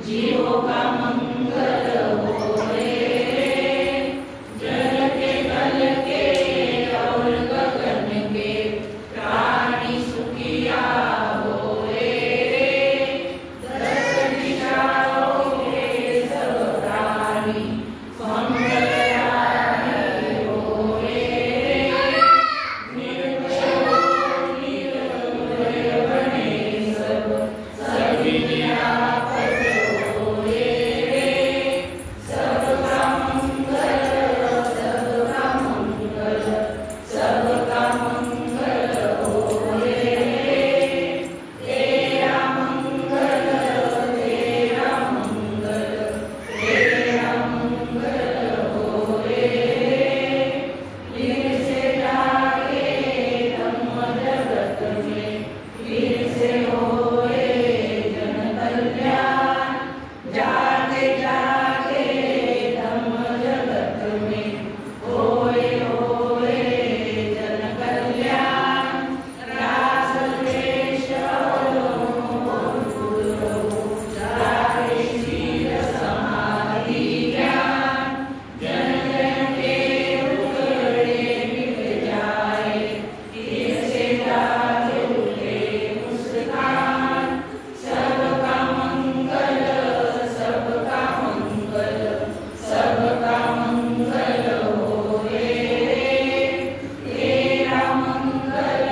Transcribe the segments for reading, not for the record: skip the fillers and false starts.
जीवों का मंगल होए, जल के थल के और गगन के प्राणी सुखिया होए, दस दिशाओं के सब प्राणी मंगलदायी होए, निर्भय निर्भय बने सब सभी निरापद होए, सबका मंगल सबका मंगल सबका मंगल होए, तेरा मंगल तेरा मंगल तेरा मंगल होए, फिर से जागे धम्म जगत में, फिर से होए जन कल्याण, जागे जागे धम्म जगत में, होए होए जन कल्याण, रास द्वेष और मोह दूर हो, जागे शील समाधि ज्ञान, जन जन के उगड़े मिट जाए, फिर से जागे उठे मुस्कान, सबका मंगल सबका मंगल सबका मंगल होए, तेरा मंगल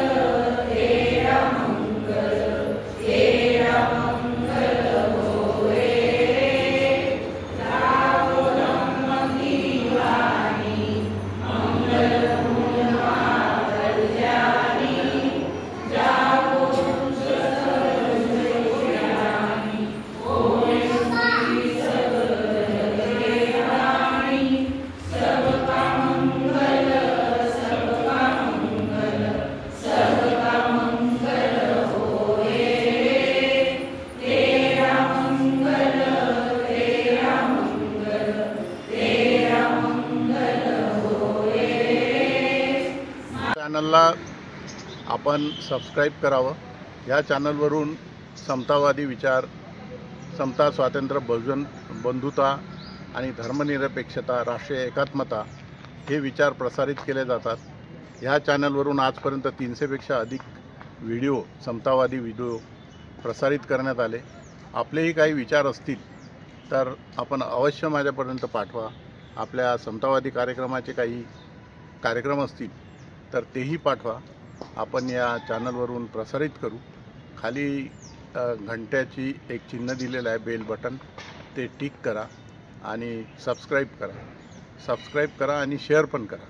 तेरा मंगल तेरा मंगल होए, गाओ धम्म की वाणी, मंगल मूलमा कल्याणी, जागो ज्ञानी, होए सुखी सब जग के रानी, सबका मंगल सबका मंगल सबका मंगल होए, तेरा मंगल तेरा मंगल तेरा मंगल होए। चॅनलला आपण सबस्क्राईब करावं। या चॅनलवरून समतावादी विचार, समता, स्वातंत्र्य, बहुजन बंधुता आणि धर्मनिरपेक्षता, राष्ट्रीय एकात्मता हे विचार प्रसारित केले जातात। ह्या चॅनलवरून आजपर्यंत 300पेक्षा अधिक व्हिडिओ, समतावादी व्हिडिओ प्रसारित करण्यात आले। आपलेही काही विचार असतील तर आपण अवश्य माझ्यापर्यंत पाठवा। आपल्या समतावादी कार्यक्रमाचे काही कार्यक्रम असतील तर तेही पाठवा, आपण या चॅनलवरून प्रसारित करू। खाली घंट्याची एक चिन्ह दिलेलं आहे, बेल बटन, ते टिक करा आणि सबस्क्राईब करा आणि शेअर पण करा।